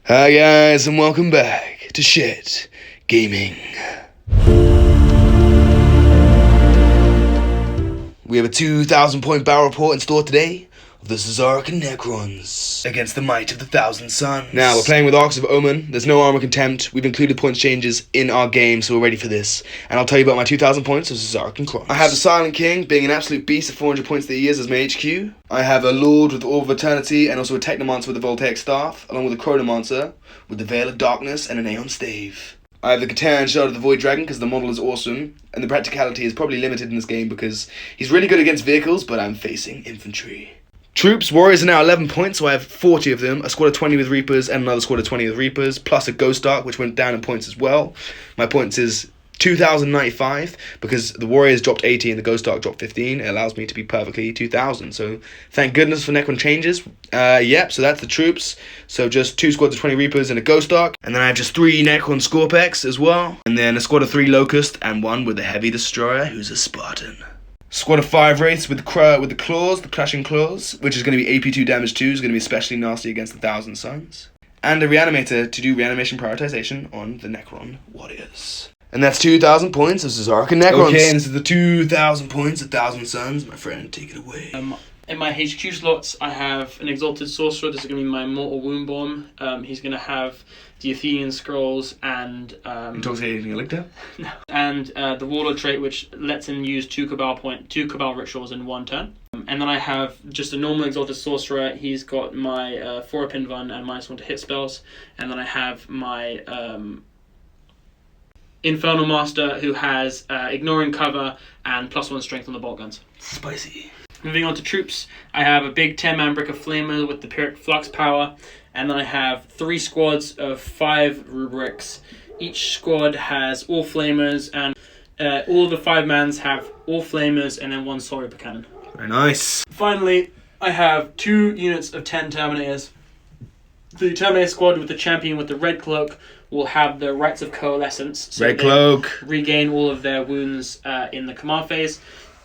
Hi guys, and welcome back to Shit Gaming. We have a 2,000 point battle report in store today of the Subsribe and Necrons against the might of the Thousand Suns. Now, we're playing with Arks of Omen. There's no armor contempt. We've included points changes in our game, so we're ready for this. And I'll tell you about my 2,000 points of Subsribe and Necrons. I have the Silent King, being an absolute beast at 400 points that he is as my HQ. I have a Lord with the Orb of Eternity, and also a Technomancer with the Voltaic Staff, along with a Chronomancer with the Veil of Darkness and an Aeon Stave. I have the Catan Shard of the Void Dragon because the model is awesome, and the practicality is probably limited in this game because he's really good against vehicles, but I'm facing infantry. Troops, warriors are now 11 points, so I have 40 of them, a squad of 20 with Reapers and another squad of 20 with Reapers, plus a Ghost Ark, which went down in points as well. My points is 2,095, because the warriors dropped 80 and the Ghost Ark dropped 15. It allows me to be perfectly 2,000, so thank goodness for Necron changes. Yep, so that's the troops. So just 2 squads of 20 Reapers and a Ghost Ark, and then I have just 3 Necron Scorpex as well, and then a squad of 3 Locust, and 1 with the Heavy Destroyer, who's a Spartan. Squad of 5 Wraiths with the Claws, the Clashing Claws, which is going to be AP2 damage 2, is going to be especially nasty against the Thousand Suns. And a Reanimator to do reanimation prioritization on the Necron Warriors. And that's 2,000 points of Subsribe and Necrons. Okay, and this is the 2,000 points of Thousand Suns. My friend, take it away. In my HQ slots, I have an Exalted Sorcerer. This is going to be my Mortal Wound Bomb. He's going to have the Athenian Scrolls and... Intoxicating Elixir? No. And the Warlord trait, which lets him use 2 Cabal Rituals in 1 turn. And then I have just a normal Exalted Sorcerer. He's got my 4 Pinvan and -1 to hit spells. And then I have my... Infernal Master, who has ignoring cover and +1 strength on the bolt guns. Spicy. Moving on to troops, I have a big 10-man Brick of Flamer with the Pyrrhic Flux power, and then I have 3 squads of 5 rubrics. Each squad has all flamers, and all of the 5-mans have all flamers and then 1 Soul Reaper cannon. Very nice. Finally, I have 2 units of 10 Terminators. The Terminator squad with the champion with the red cloak will have the Rites of Coalescence. So red cloak. Regain all of their wounds in the command phase.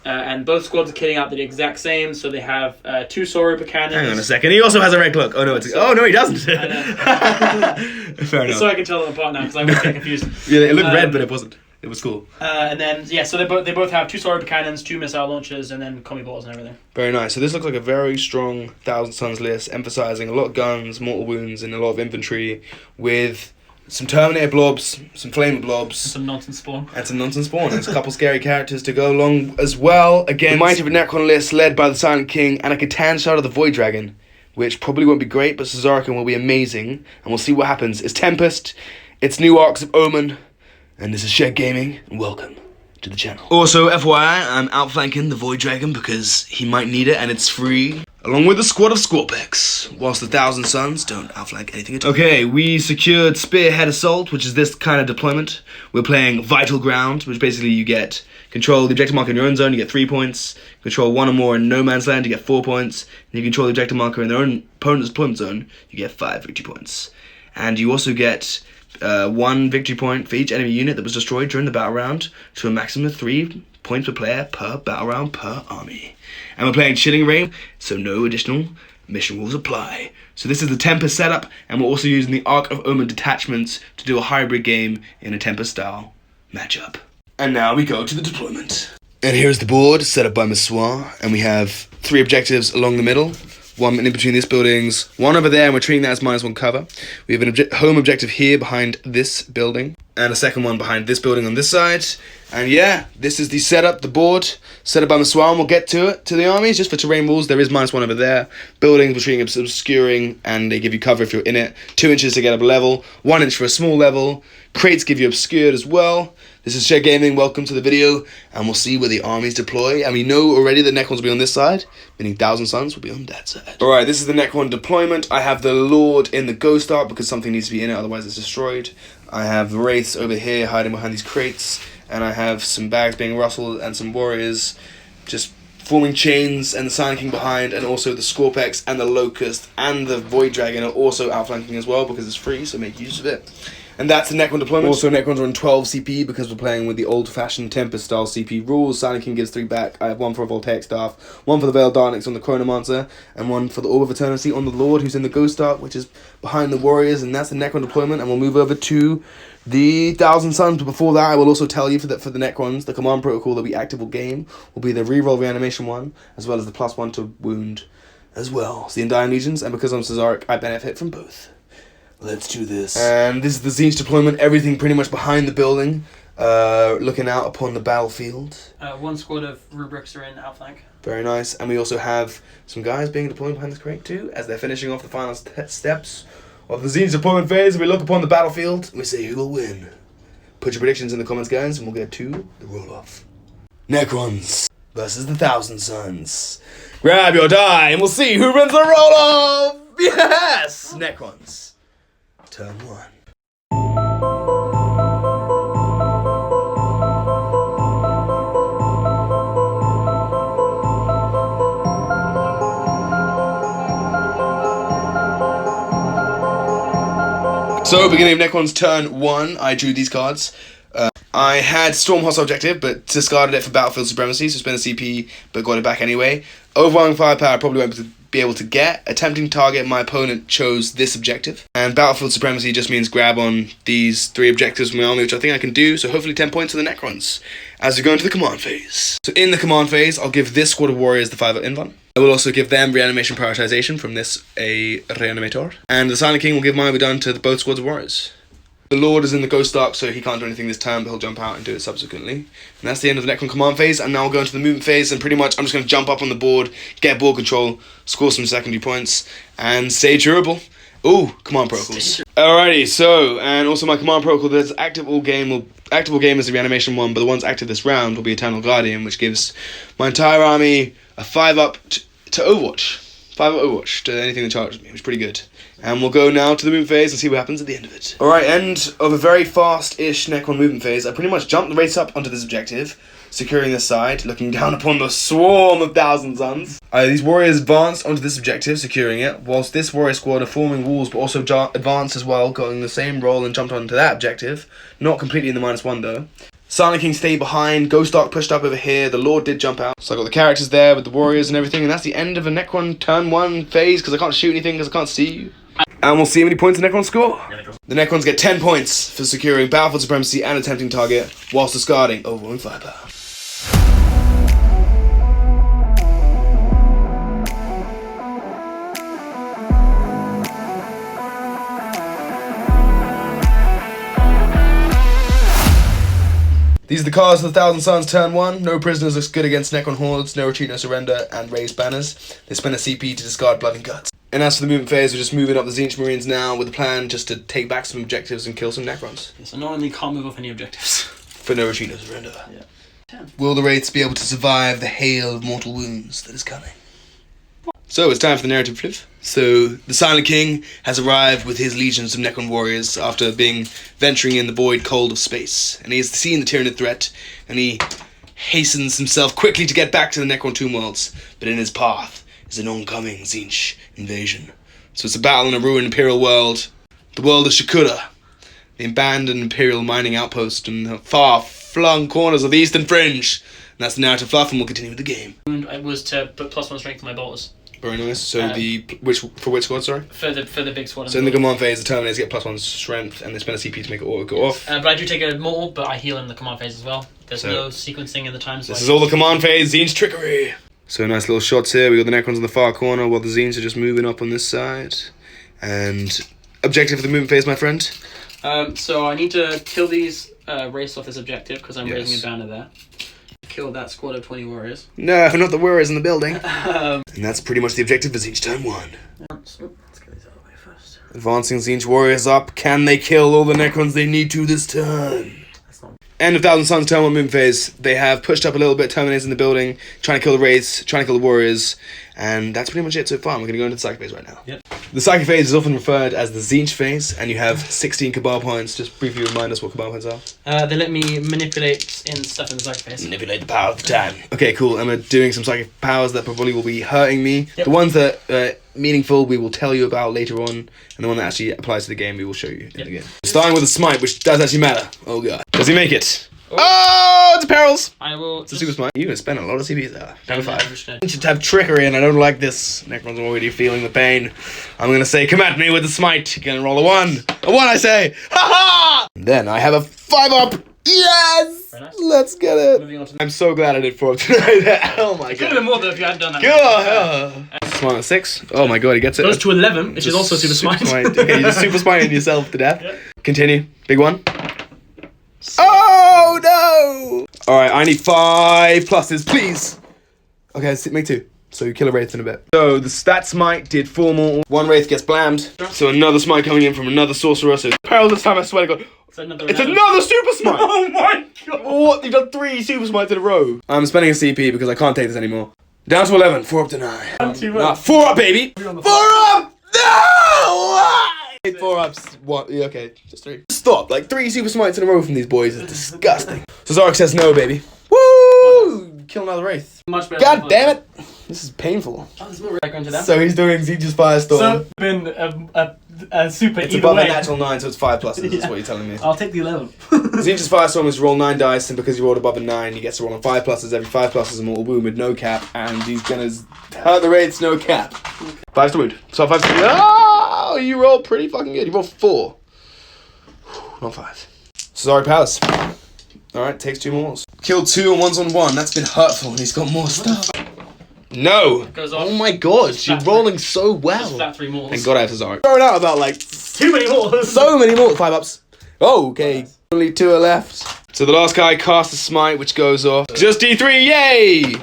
And both squads are kitting out the exact same, so they have 2 Soul Reaper cannons. Hang on a second, he also has a red cloak. Oh no, he doesn't. I know. Fair enough. So I can tell them apart now because I was getting confused. Yeah, it looked red, but it wasn't. It was cool. And then so they both have 2 Soul Reaper cannons, 2 missile launchers, and then combi balls and everything. Very nice. So this looks like a very strong Thousand Suns list, emphasizing a lot of guns, mortal wounds, and a lot of infantry, with some Terminator blobs, some Flamer blobs, and some nonsense spawn. There's a couple scary characters to go along as well. Again, the might of a Necron list led by the Silent King and a Catan Shard of the Void Dragon, which probably won't be great, but Subsribe will be amazing, and we'll see what happens. It's Tempest, it's new Arks of Omen, and this is Shed Gaming, and welcome to the channel. Also, FYI, I'm outflanking the Void Dragon because he might need it, and it's free, along with a squad of Scorpex, whilst the Thousand Suns don't outflank anything at all. Okay, we secured Spearhead Assault, which is this kind of deployment. We're playing Vital Ground, which basically you get control the objective marker in your own zone, you get 3 points. Control 1 or more in No Man's Land, you get 4 points. And if you control the objective marker in their own opponent's deployment zone, you get 5 victory points. And you also get 1 victory point for each enemy unit that was destroyed during the battle round, to a maximum of 3 points per player per battle round per army. And we're playing Chilling Reign, so no additional mission rules apply. So this is the Tempest setup, and we're also using the Ark of Omen detachments to do a hybrid game in a Tempest style matchup. And now we go to the deployment. And here's the board set up by Massoir, and we have 3 objectives along the middle. 1 in between these buildings, 1 over there, and we're treating that as -1 cover. We have an home objective here behind this building, and a second one behind this building on this side. And yeah, this is the setup, the board, set up by Massoir, and we'll get to it, to the armies. Just for terrain rules, there is -1 over there. Buildings we're treating as obscuring, and they give you cover if you're in it. 2 inches to get up a level, 1 inch for a small level. Crates give you obscured as well. This is Shed Gaming, welcome to the video, and we'll see where the armies deploy. And we know already that Necrons will be on this side, meaning Thousand Suns will be on that side. Alright, this is the Necron deployment. I have the Lord in the Ghost Ark because something needs to be in it, otherwise it's destroyed. I have the Wraiths over here hiding behind these crates, and I have some bags being rustled and some warriors just forming chains, and the Silent King behind, and also the Scorpex and the Locust and the Void Dragon are also outflanking as well because it's free, so make use of it. And that's the Necron deployment. Also, Necrons are on 12 CP because we're playing with the old-fashioned Tempest style CP rules. Silent King gives 3 back. I have 1 for a Voltaic Staff, 1 for the Veiled Darkness on the Chronomancer, and 1 for the Orb of Eternity on the Lord, who's in the Ghost Ark, which is behind the Warriors, and that's the Necron deployment. And we'll move over to the Thousand Suns. But before that, I will also tell you for the Necrons, the command protocol that we active will game will be the reroll reanimation 1, as well as the +1 to wound as well. So the Undying Legions, and because I'm Cesaric, I benefit from both. Let's do this. And this is the Tzeentch deployment. Everything pretty much behind the building, looking out upon the battlefield. 1 squad of rubrics are in outflank. Very nice. And we also have some guys being deployed behind this crate too, as they're finishing off the final steps of the Tzeentch deployment phase. We look upon the battlefield and we say, who will win? Put your predictions in the comments, guys, and we'll get to the roll-off. Necrons versus the Thousand Suns. Grab your die and we'll see who wins the roll-off! Yes! Necrons. Turn 1. So, beginning of Necron's turn 1, I drew these cards. I had Storm Hostile Objective, but discarded it for Battlefield Supremacy, so spent a CP, but got it back anyway. Overwhelming Firepower, I probably won't be able to get. Attempting Target, my opponent chose this objective. And Battlefield Supremacy just means grab on these 3 objectives from my army, which I think I can do, so hopefully 10 points for the Necrons, as we go into the command phase. So in the command phase, I'll give this squad of warriors the 5 Invuln. I will also give them reanimation prioritization from this a Reanimator. And the Silent King will give mine be done to both squads of warriors. The Lord is in the Ghost Ark, so he can't do anything this turn, but he'll jump out and do it subsequently. And that's the end of the Necron command phase, and now we'll go into the movement phase, and pretty much I'm just going to jump up on the board, get board control, score some secondary points, and stay durable. Ooh, command protocols. Alrighty, so, and also my command protocol that's active all game is the reanimation 1, but the ones active this round will be Eternal Guardian, which gives my entire army a 5-up to Overwatch. 5-up Overwatch to anything that charges me, which is pretty good. And we'll go now to the movement phase and see what happens at the end of it. Alright, end of a very fast-ish Necron movement phase. I pretty much jumped the race up onto this objective, securing this side, looking down upon the swarm of Thousand Suns. These warriors advanced onto this objective, securing it, whilst this warrior squad are forming walls, but also advanced as well, going the same role and jumped onto that objective. Not completely in the -1 though. Silent King stayed behind, Ghost Ark pushed up over here, the Lord did jump out. So I got the characters there with the warriors and everything, and that's the end of a Necron turn 1 phase, because I can't shoot anything because I can't see you. And we'll see how many points the Necrons score. The Necrons get 10 points for securing Battlefield Supremacy and attempting target, whilst discarding Overwhelming Firepower. These are the cards of the Thousand Suns turn 1. No prisoners looks good against Necron hordes, no retreat, no surrender, and raised banners. They spend a CP to discard Blood and Guts. And as for the movement phase, we're just moving up the Tzeentch Marines now with the plan just to take back some objectives and kill some Necrons. So not only can't move off any objectives. For no retreat, no surrender. Yeah. 10. Will the Wraiths be able to survive the hail of mortal wounds that is coming? So it's time for the narrative flip. So the Silent King has arrived with his legions of Necron warriors after venturing in the void cold of space. And he has seen the Tyranid threat, and he hastens himself quickly to get back to the Necron tomb worlds. But in his path is an oncoming Tzeentch invasion. So it's a battle in a ruined Imperial world. The world of Shakura, the abandoned Imperial mining outpost in the far-flung corners of the Eastern Fringe. And that's the narrative fluff, and we'll continue with the game. It was to put +1 strength to my bolters. Very nice. So which squad, sorry? For the big squad. So in the command phase, the Terminators get +1 strength, and they spend a CP to make it auto go off. But I do take a mortal, but I heal in the command phase as well. There's no sequencing in the time. So this is all the command phase, Tzeentch trickery. So nice little shots here. We got the Necrons in the far corner, while the Tzeentch are just moving up on this side. And objective for the movement phase, my friend. So I need to kill these race off this objective because I'm raising a banner there. Kill that squad of 20 warriors. No, not the warriors in the building. And that's pretty much the objective for Tzeentch turn 1. Let's get these out of the way first. Advancing Tzeentch warriors up. Can they kill all the Necrons they need to this turn? End of Thousand Suns turn 1 movement phase. They have pushed up a little bit, Terminators in the building, trying to kill the Wraiths, trying to kill the warriors, and that's pretty much it so far. We're going to go into the psychic phase right now. Yep. The Psychic phase is often referred as the Tzeentch phase, and you have 16 Cabal points. Just briefly remind us what Cabal points are. They let me manipulate in stuff in the Psychic phase. Manipulate the power of the time. Okay, cool. I'm doing some Psychic powers that probably will be hurting me. Yep. The ones that are meaningful we will tell you about later on, and the one that actually applies to the game we will show you in the game. Starting with a Smite, which does actually matter. Oh god. Does he make it? Oh, it's a Perils! I will. It's a Super Smite. You're going to spend a lot of CPs there. Down to 5. You should have Trickery, and I don't like this. Necrons are already feeling the pain. I'm going to say, come at me with the Smite. You're going to roll a 1. A 1, I say. Ha ha! Then I have a 5-up. Yes! Very nice. Let's get it. I'm so glad I did 4 up tonight. Oh my god. Could have been more though if you hadn't done that. God. Smite at 6. Oh my god, he gets it. Goes to 11, which is also Super Smite. Okay, you just Super Smiting yourself to death. Yep. Continue. Big 1. Oh no! Alright, I need 5 pluses, please. Okay, make 2. So you kill a Wraith in a bit. So the stat Smite did 4 more. 1 Wraith gets blammed. So another Smite coming in from another Sorcerer. So Peril this time, I swear to god. It's another Super Smite! Oh my god! What? You've done 3 Super Smites in a row. I'm spending a CP because I can't take this anymore. Down to 11. 4 up to 9. 4 up, baby! 4 up! No! 4 ups. What? Yeah, okay, just 3. Stop. Like 3 Super Smites in a row from these boys is disgusting. So Zark says no, baby. Woo! Kill another Wraith. Much better. God damn it! This is painful. Oh, there's more Wraith going to them. So he's doing Tzeentch's Firestorm. So been a super. It's either above way. a natural 9, so it's 5 pluses. That's what you're telling me. I'll take the 11. Tzeentch's Firestorm is roll 9 dice, and because you rolled above a 9, he gets to roll on 5 pluses. Every 5 pluses a mortal wound with no cap, and he's gonna hurt the Wraiths no cap. 5's to wound. So 5's to wound. Oh, you rolled pretty fucking good. You rolled 4. Not 5. Sorry, Palace. Alright, takes 2 mortals. Killed 2 and 1's on 1. That's been hurtful, and he's got more stuff. No! Oh my god, you're rolling so well. Flat 3 mortals. Thank god I have Cesaric. Throwing out about like too many mortals. So many mortals. 5 ups. Oh, okay. Only 2 are left. So the last guy casts a Smite, which goes off. Just D3, yay!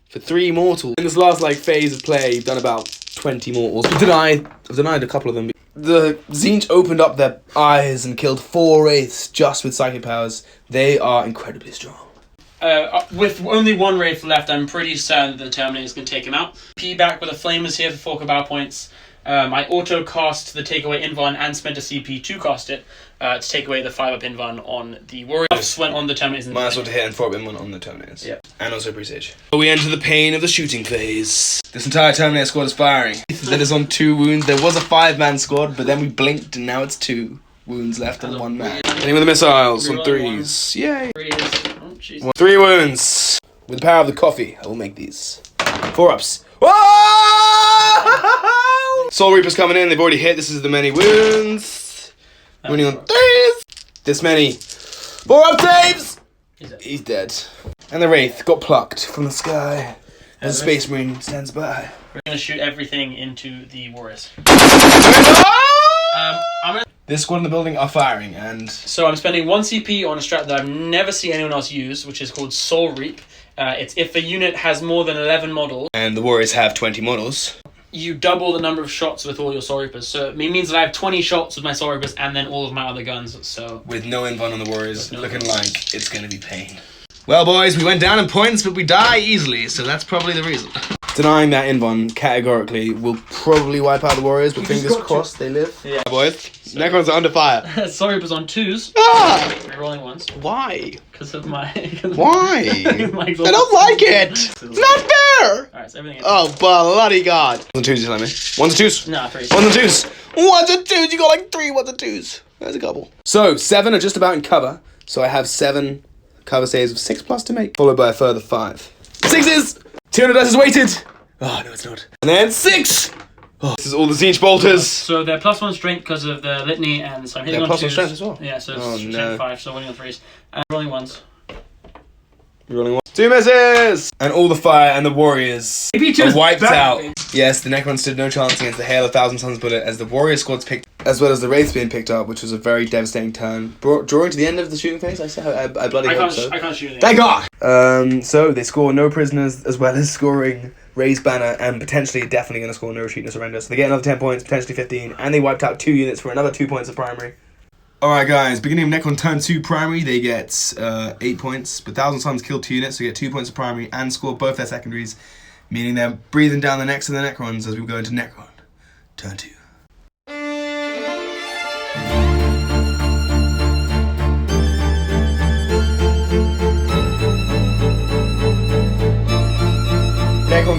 For 3 mortals. In this last like phase of play, you've done about 20 mortals. I've denied a couple of them. The Tzeentch opened up their eyes and killed 4 Wraiths just with Psychic powers. They are incredibly strong. With only 1 Wraith left, I'm pretty certain that the Terminator is going to take him out. P back with a Flamers here for 4 Cabal points. I auto cast the takeaway Invan and spent a CP to cast it to take away the 5-up Invan on the Warriors. Went on the Terminators. Might as well to hit and 4-up Invan on the Terminators. Yeah. And also Presage. We enter the pain of the shooting phase. This entire Terminator squad is firing. That is on 2 wounds. There was a 5-man squad, but then we blinked and now it's 2 wounds left and 1 man. Hitting with the missiles on 3s. Yay. 3 wounds. With the power of the coffee, I will make these. 4 ups. Whoa! Soul Reaper's coming in. They've already hit. This is the many wounds. Wounding on 3s. This many. 4 up saves. He's dead. And the Wraith got plucked from the sky. As a Space Marine stands by. We're going to shoot everything into the Warriors. This squad in the building are firing, and so I'm spending 1 CP on a strat that I've never seen anyone else use, which is called Soul Reap. It's if a unit has more than 11 models, and the Warriors have 20 models, you double the number of shots with all your Soul Reapers. So it means that I have 20 shots with my Soul Reapers and then all of my other guns. So with no Invan on the Warriors, looking like it's going to be pain. Well, boys, we went down in points, but we die easily, so that's probably the reason. Denying that Invan categorically will probably wipe out the Warriors, but fingers crossed they live. Yeah, boys. Necrons are under fire. Soul Reapers on 2s. Ah! Rerolling 1s. Why? Because of my... Why? I don't like it! It's not fair! Alright, so everything... Oh, bloody god. 1s and 2s, you telling me? 1s and 2s? No, 3s. 1s and 2s! 1s and 2s! You got like 3 1s and 2s. There's a couple. So, 7 are just about in cover. So I have 7 cover saves of 6 plus to make, followed by a further 5. 6s! 200 dice is weighted! Oh, no, it's not. And then 6! Oh, this is all the Tzeentch bolters. So they're +1 strength because of the litany, and so I'm hitting on 2s. They're +1 strength as well? Yeah, so it's strength 5, so winning on 3s. And rolling 1s. You're rolling 1. 2 misses! And all the fire and the Warriors are wiped out. Yes, the Necrons stood no chance against the Hail of Thousand Suns bullet as the Warrior squads picked, as well as the Wraiths being picked up, which was a very devastating turn. Drawing to the end of the shooting phase, I bloody hope so. I can't shoot anything. Thank God! So they score no prisoners, as well as scoring Raised Banner, and potentially definitely going to score no retreat, no surrender. So they get another 10 points, potentially 15, and they wiped out 2 units for another 2 points of primary. Alright guys, beginning of Necron turn 2 primary, they get 8 points, but Thousand Suns killed 2 units, so they get 2 points of primary and score both their secondaries, meaning they're breathing down the necks of the Necrons as we go into Necron turn 2.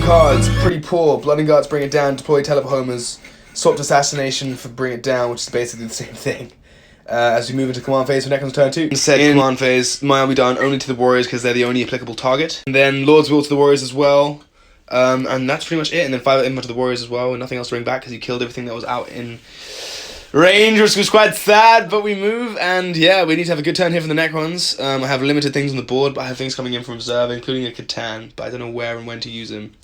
cards, pretty poor. Blood and Guts, bring it down. Deploy Teleport Homers. Swapped Assassination for bring it down, which is basically the same thing. As we move into command phase for Necrons turn 2. Instead, command phase, mine will be done only to the Warriors because they're the only applicable target. And then Lord's Will to the Warriors as well. And that's pretty much it. And then 5 input to the Warriors as well, and nothing else to bring back because he killed everything that was out in range, which was quite sad, but we move. And yeah, we need to have a good turn here from the Necrons. I have limited things on the board, but I have things coming in from reserve, including a Catan, but I don't know where and when to use him.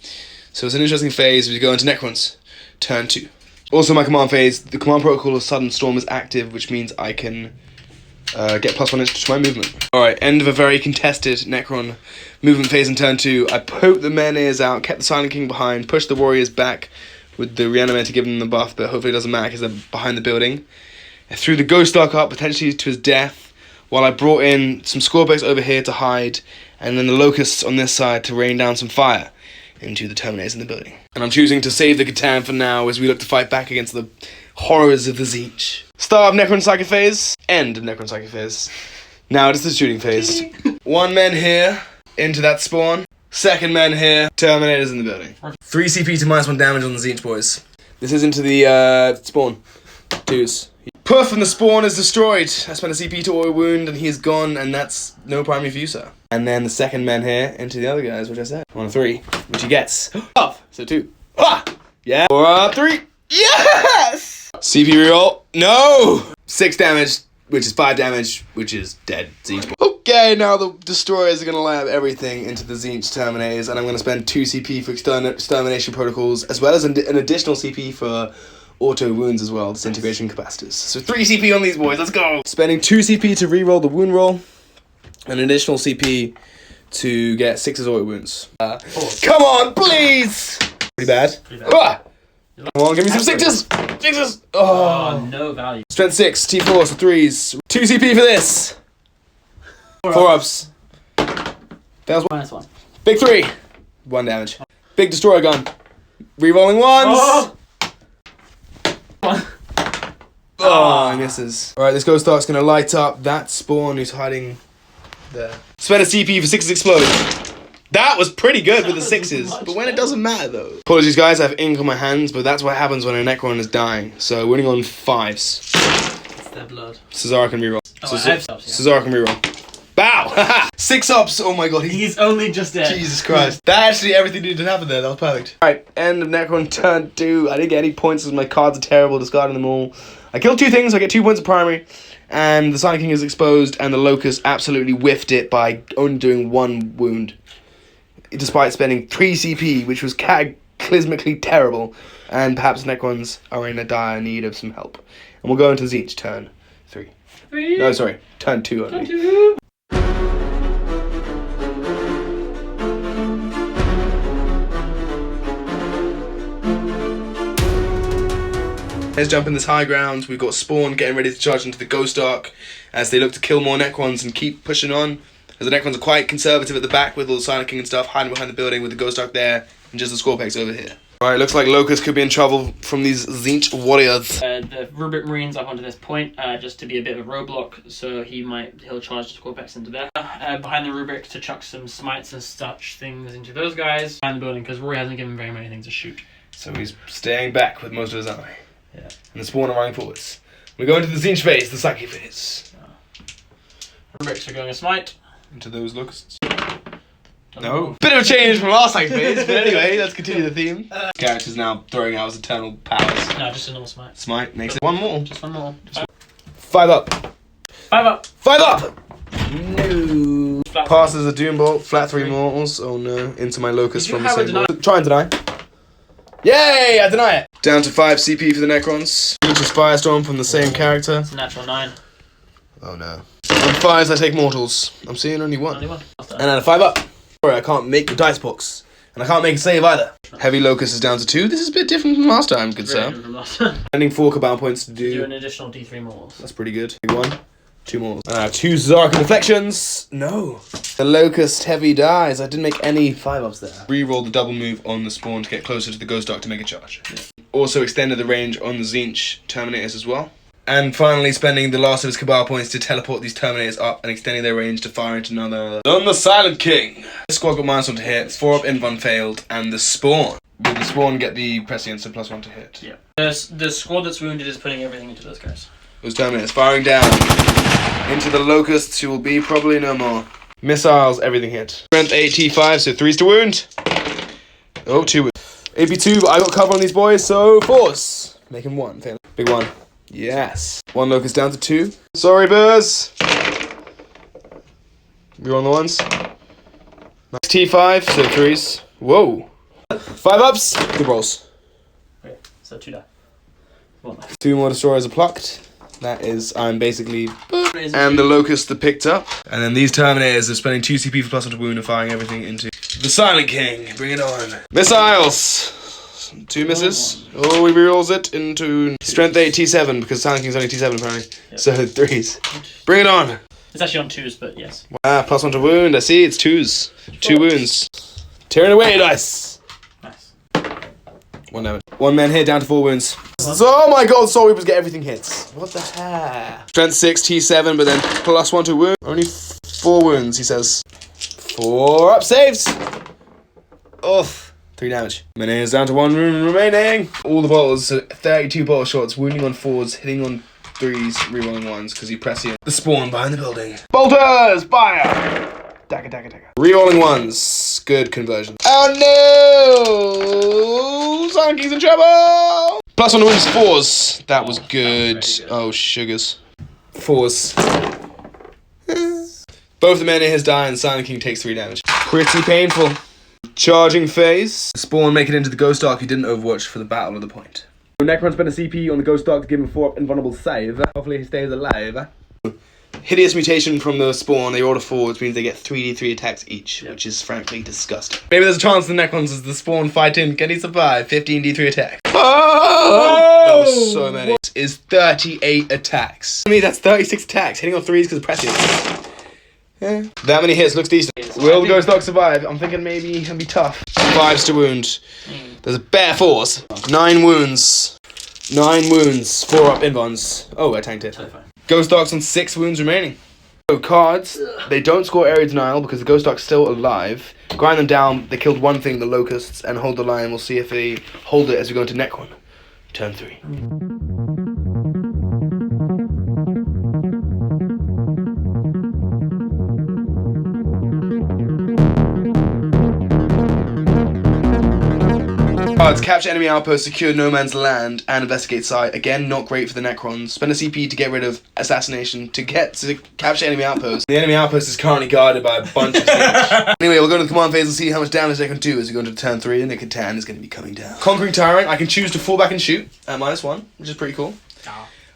So it's an interesting phase as we go into Necrons turn 2. Also, my command phase, the command protocol of Sudden Storm is active, which means I can get +1 inch to my movement. Alright, end of a very contested Necron movement phase in turn 2. I poked the Menhirs out, kept the Silent King behind, pushed the Warriors back with the Reanimator to give them the buff, but hopefully it doesn't matter because they're behind the building. I threw the Ghost Ark up, potentially to his death, while I brought in some Scorpions over here to hide, and then the Locusts on this side to rain down some fire into the Terminators in the building. And I'm choosing to save the Catan for now as we look to fight back against the horrors of the Tzeentch. Start of Necron Psychic phase, end of Necron Psychic phase. Now it is the shooting phase. 1 men here, into that spawn. 2nd men here, Terminators in the building. 3 CP to -1 damage on the Tzeentch, boys. This is into the spawn. 2s. Puff and the spawn is destroyed. I spent a CP to oil wound and he is gone, and that's no primary for you, sir. And then the 2nd men here into the other guys, which I said. 1 3, which he gets. Up, so 2. Ah! Yeah. 4 up, 3. Yes! CP reroll. No! 6 damage, which is 5 damage, which is dead Tzeentch. Okay, now the destroyers are going to line up everything into the Tzeentch Terminators, and I'm going to spend 2 CP for extermination protocols, as well as an additional CP for auto wounds as well, disintegration capacitors. So 3 CP on these boys, let's go! Spending 2 CP to reroll the wound roll, an additional CP to get 6 auto wounds. Come on, please! Pretty bad. Ah! Come on, give me some 6s! 6s! Oh, no value. Strength 6, T4, so 3s. 2 CP for this! 4 ups. That was -1. Big 3. 1 damage. Big destroyer gun. Rerolling 1s! Oh, he misses. Alright, this Ghost Ark's gonna light up that spawn who's hiding there. Spend a CP for 6s explode. That was pretty good with the 6s, but when it doesn't matter though. Apologies guys, I have ink on my hands, but that's what happens when a Necron is dying. So winning on 5s. It's their blood. Cesar can reroll. Oh, I have subs, yeah. Cesar can reroll. Bow! 6 ups! Oh my god, he's only just dead. Jesus Christ. That actually, everything needed to happen there. That was perfect. Alright, end of Necron turn 2. I didn't get any points because my cards are terrible, discarding them all. I killed 2 things, I get 2 points of primary. And the Silent King is exposed, and the Locust absolutely whiffed it by only doing 1 wound. Despite spending 3 CP, which was cataclysmically terrible. And perhaps Necrons are in a dire need of some help. And we'll go into Tzeentch turn 3. No, sorry, turn 2 only. Turn 2. Let's jump in this high ground. We've got Spawn getting ready to charge into the Ghost Ark as they look to kill more Necrons and keep pushing on. As the Necrons are quite conservative at the back with all the Silent King and stuff, hiding behind the building with the Ghost Ark there and just the Scorpex over here. Alright, looks like Locust could be in trouble from these Tzeentch warriors. The Rubric Marines up onto this point, just to be a bit of a roadblock, so he'll charge the Scorpex into there. Behind the Rubric to chuck some smites and such things into those guys. Behind the building, because Roy hasn't given very many things to shoot. So he's staying back with most of his army. Yeah. And the Spawn are running forwards. We go into the Tzeentch phase, the Psychic phase. Rubrics are going to smite. Into those Locusts. No. Bit of a change from last Psychic phase, but anyway, let's continue the theme. Characters now throwing out his eternal powers. No, just a normal smite. Smite makes it 1 more. Just 1 more. 5 up. 5 up. 5 up! No. Passes a Doom Bolt, flat 3 mortals. Oh no, into my Locust from the same board. Try and deny. Yay! I deny it! Down to 5 CP for the Necrons. Which is Firestorm from the same character. It's a natural 9. Oh no. On 5s I take mortals. I'm seeing only 1. Only 1. And then a 5 up. Sorry, I can't make the dice box. And I can't make a save either. Heavy Locust is down to 2. This is a bit different from last time, good sir. Spending 4 Cabal points to do an additional D3 mortals. That's pretty good. Big 1. 2 mortals. 2 Zarkin Deflections. No. The Locust heavy dies. I didn't make any 5-ups there. Reroll the double move on the Spawn to get closer to the Ghost Ark to make a charge. Yeah. Also extended the range on the Tzeentch Terminators as well. And finally spending the last of his Cabal points to teleport these Terminators up and extending their range to fire into another. On the Silent King. This squad got -1 to hit, 4-up Invuln failed, and the Spawn. Will the Spawn get the Prescience and +1 to hit? Yeah. The squad that's wounded is putting everything into those guys. Those Terminators firing down into the Locusts, who will be probably no more. Missiles, everything hit. Strength 8 T5, so 3's to wound. Oh, 2 wound. AP2, but I got cover on these boys, so force. Make him 1. Fail. Big 1. Yes. 1 Locust down to 2. Sorry, Burrs. Reroll the ones. Next T5, so 3's. Whoa. 5 ups. Good rolls. Okay, so 2 die. 1 left. 2 more Destroyers are plucked. That is, I'm basically... And the Locusts are picked up. And then these Terminators are spending 2 CP for +1 to wound and firing everything into the Silent King. Bring it on. Missiles. 2 misses. Oh, he rerolls it into Strength 8 T7 because Silent King's only T7 apparently. Yep. So 3's. Bring it on. It's actually on 2s, but yes. +1 to wound. I see, it's 2's. 2 wounds. Tearing away, dice. Nice. 1 damage. 1 man hit down to 4 wounds. Oh my god, Soul Reapers get everything hits. What the heck? Strength 6 T7, but then +1 to wound. Only 4 wounds, he says. 4 up saves. Oof. 3 damage. Menace down to 1 wound remaining. All the bottles, so 32 bottle shots, wounding on 4s, hitting on 3s, rerolling 1s, because he pressed the Spawn behind the building. Bolters! Fire! Dagger, dagger, dagger. Rerolling 1s. Good conversion. Oh no! Silent King's in trouble! +1 to wounds 4s. That was good. Oh, sugars. 4s. Both the Menace die and Silent King takes 3 damage. Pretty painful. Charging phase. Spawn make it into the Ghost Ark who didn't overwatch for the battle of the point. Necron spent a CP on the Ghost Ark to give him 4-up invulnerable save. Hopefully he stays alive. Hideous mutation from the Spawn. They roll a 4, which means they get 3d3 attacks each, which is frankly disgusting. Maybe there's a chance the Necrons as the Spawn fight in. Can he survive? 15d3 attack. Oh! That was so many. It is 38 attacks. I mean, that's 36 attacks. Hitting on 3s because of prescience. Yeah. That many hits looks decent. Will the Ghost Ark survive? I'm thinking maybe it'll be tough. 5s to wound. There's a bare 4s. 9 wounds. 9 wounds. 4-up invulns. Oh, I tanked it. Ghost Ark's on 6 wounds remaining. So cards, they don't score area denial because the Ghost Ark's still alive. Grind them down. They killed 1 thing, the Locusts, and hold the line. We'll see if they hold it as we go into Necron. Turn 3. Cards, capture enemy outpost, secure no man's land, and investigate site. Again, not great for the Necrons. Spend a CP to get rid of assassination to capture enemy outpost. The enemy outpost is currently guarded by a bunch of things. Anyway, we'll go to the command phase and see how much damage they can do as we go into turn 3, and the Catan is going to be coming down. Conquering Tyrant, I can choose to fall back and shoot at -1, which is pretty cool.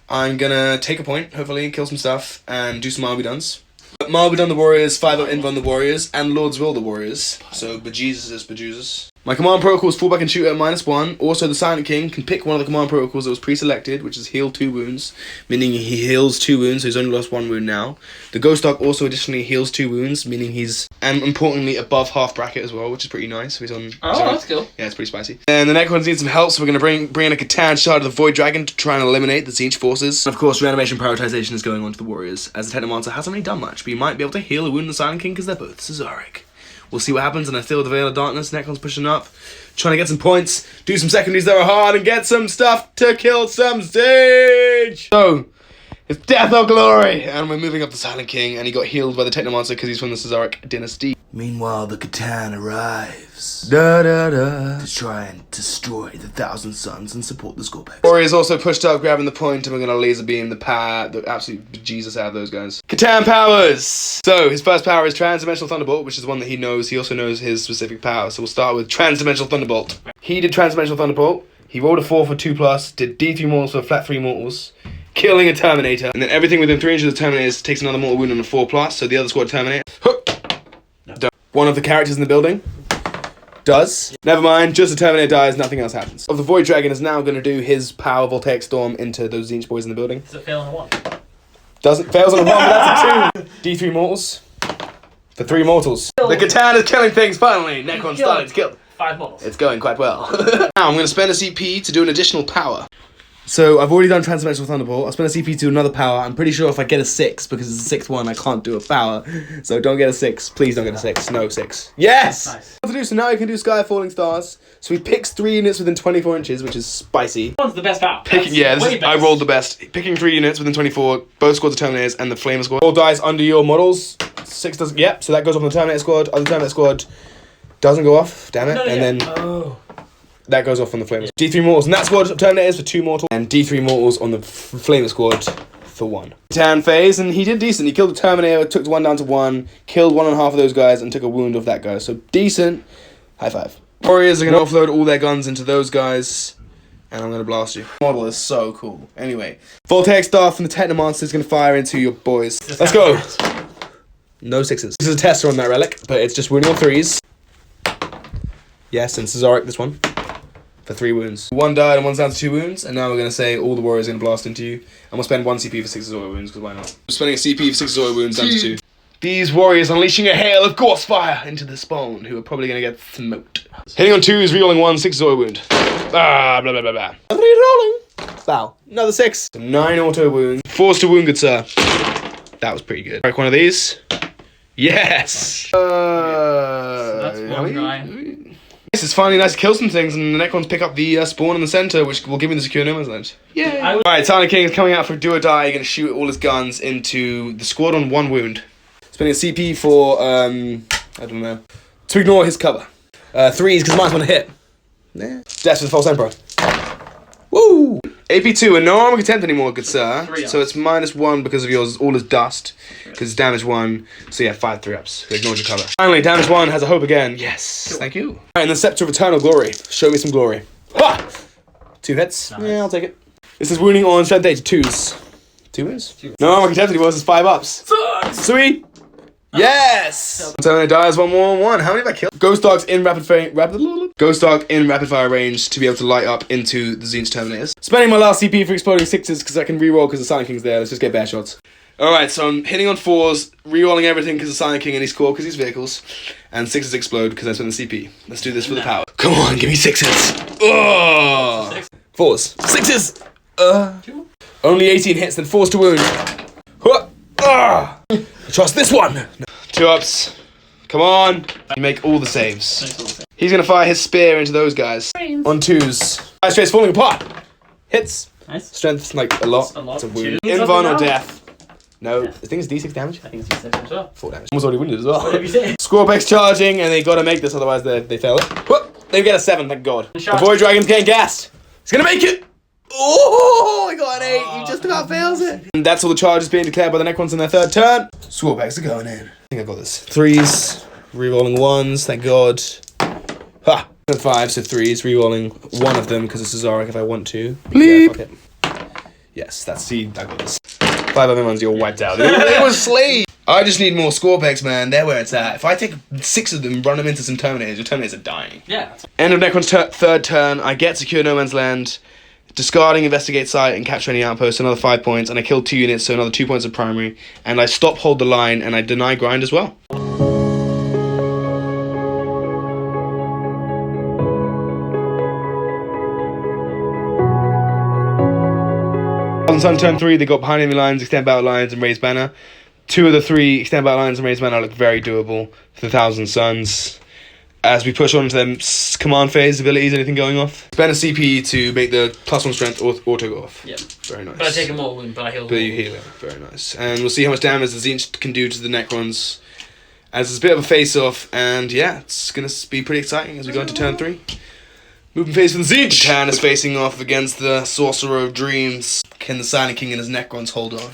I'm going to take a point, hopefully, kill some stuff, and do some Marbuduns. Marbudun the Warriors, 5-up Invuln the Warriors, and Lord's Will the Warriors. So, bejesus is bejesus. My command protocol is fall back and shoot at -1. Also, the Silent King can pick one of the command protocols that was pre-selected, which is heal 2 wounds, meaning he heals 2 wounds, so he's only lost 1 wound now. The Ghost Ark also additionally heals 2 wounds, meaning he's, and importantly, above half bracket as well, which is pretty nice. So he's on. That's cool. Yeah, it's pretty spicy. And the Necrons need some help, so we're going to bring in a Catan Shard of the Void Dragon to try and eliminate the Siege forces. And of course, reanimation prioritization is going on to the Warriors, as the Technomancer hasn't really done much, but you might be able to heal a wound in the Silent King because they're both Subsribe. We'll see what happens, and I feel the Veil of Darkness. Necron's pushing up, trying to get some points, do some secondaries that are hard, and get some stuff to kill some Siege! So, it's death or glory! And we're moving up the Silent King, and he got healed by the Technomancer because he's from the Subsribe dynasty. Meanwhile, the Catan arrives to try and destroy the Thousand Suns and support the Scorpex. Warriors also pushed up, grabbing the point, and we're gonna laser beam the absolute Jesus out of those guys. Catan powers! So, his first power is Transdimensional Thunderbolt, which is the one that he knows. He also knows his specific power, so we'll start with Transdimensional Thunderbolt. He did Transdimensional Thunderbolt. He rolled a 4 for 2+, did D3 mortals for flat 3 mortals, killing a Terminator. And then everything within 3 inches of the Terminators takes another mortal wound on a 4+, so the other squad terminate. No. One of the characters in the building does. Never mind, just the Terminator dies, nothing else happens. The Void Dragon is now going to do his power Voltaic Storm into those Zinch boys in the building. Does it fail on a 1? Fails on a 1, but that's a 2. D3 mortals for 3 mortals. The Catan is killing things finally. Necron started to kill. 5 mortals. It's going quite well. Now I'm going to spend a CP to do an additional power. So I've already done Transdimensional Thunderbolt. I'll spend a CP to another power. I'm pretty sure if I get a 6, because it's a 6th one, I can't do a power. So don't get a 6. Please don't get a 6. No 6. Yes! Nice. What to do? So now you can do Sky Falling Stars. So he picks 3 units within 24 inches, which is spicy. One's the best power. I rolled the best. Picking 3 units within 24, both squads are Terminators, and the Flamer squad. All dice under your models. 6 doesn't. Yep, so that goes off on the Terminator squad. Other Terminator squad doesn't go off. Damn it. Then. Oh. That goes off on the Flamer. D3 Mortals in that squad of Terminators for 2 mortal, and D3 Mortals on the Flamer squad for 1. Tan phase, and he did decent. He killed the Terminator, took 1 down to 1, killed 1.5 of those guys, and took a wound off that guy. So decent. High five. Warriors are going to offload all their guns into those guys, and I'm going to blast you. The model is so cool. Anyway, Voltaic Staff from the Technomancer is going to fire into your boys. Let's go. No 6s. This is a tester on that relic, but it's just wounding on 3s. Yes, and Cesaric, this one. For 3 wounds. 1 died and 1's down to 2 wounds, and now we're going to say all the warriors are going to blast into you. And we'll spend 1 CP for 6 Azorius wounds, because why not? We're spending a CP for 6 Azorius wounds down to 2. These warriors unleashing a hail of Gorse Fire into the spawn, who are probably going to get smoked. Hitting on 2s, rerolling 1, 6 Azorius wound. Ah, blah, blah, blah, blah. Rerolling. Bow. Another 6. 9 auto wounds. Forced to wound, good sir. That was pretty good. Break one of these. Yes! So that's one guy. It's finally nice to kill some things, and the Necrons pick up the spawn in the center, which will give me the secure no man's land. Yay! Alright, Silent King is coming out for do or die. You're going to shoot all his guns into the squad on 1 wound. Spending a CP for, I don't know, to ignore his cover. 3s, because mine's want to hit. Yeah. Death to the False Emperor. Woo! AP2, and no armor contempt anymore, good sir. So it's -1 because of yours, all is dust. Because it's damage 1. So yeah, 5 3-ups. So ignore your cover. Finally, damage 1 has a hope again. Yes. Cool. Thank you. Alright, and the Scepter of Eternal Glory. Show me some glory. Ha! 2 hits. Nice. Yeah, I'll take it. This is wounding on strength 8 to 2s. 2 wounds? No armor contempt anymore, this is 5-ups. Sweet! Yes! Terminator dies 1-1-1. How many have I killed? Ghost Dogs in rapid fire range to be able to light up into the Tzeentch Terminators. Spending my last CP for exploding 6s because I can reroll because the Silent King's there. Let's just get bear shots. Alright, so I'm hitting on 4s, rerolling everything because the Silent King and he's core because he's vehicles, and 6s explode because I spent the CP. Let's do this for the power. Come on, give me 6s. Oh! 4s. 6s! Only 18 hits, then 4s to wound. Trust this one. 2-ups. Come on. You make all the saves. He's going to fire his spear into those guys. On 2s. Ice Trace falling apart. Hits. Nice. Strength, like, a lot. It's a wound. Invuln or death. No. The thing is D6 damage? I think it's D6 as well. 4 damage. Almost already wounded as well. What have you said? Scorpex charging, and they got to make this, otherwise they fail it. Whoop. They get a 7, thank God. The Void Dragon's getting gassed. He's going to make it. Oh, I got an 8. He just about fails it. And that's all the charges being declared by the Necrons in their 3rd turn. Scorpex are going in. I think I got this. 3s, rerolling 1s, thank God. Ha! 5, so 3s, rerolling 1 of them because it's Cesaric if I want to. Bleep! Yeah, fuck it. Yes, that's I got this. 5 other ones, you're wiped out. It was slave! I just need more Scorpex, man. They're where it's at. If I take 6 of them, run them into some Terminators, your Terminators are dying. Yeah. End of Necron's 3rd turn. I get secure no man's land. Discarding Investigate Site and capture any outposts, another 5 points, and I kill 2 units, so another 2 points of primary, and I stop hold the line, and I deny grind as well. On Sun turn 3, they got behind enemy lines, extend battle lines, and raise banner. 2 of the 3 extend battle lines and raise banner look very doable for the 1,000 Suns. As we push on to them command phase abilities, anything going off? Spend a CP to make the +1 strength auto go off. Yep. Very nice. But I take a more wound, but I heal. But you heal it. Very nice. And we'll see how much damage the Tzeentch can do to the Necrons. As it's a bit of a face-off, and yeah, it's going to be pretty exciting as we go into turn 3. Moving phase for the Tzeentch. Tan is facing off against the Sorcerer of Dreams. Can the Silent King and his Necrons hold on?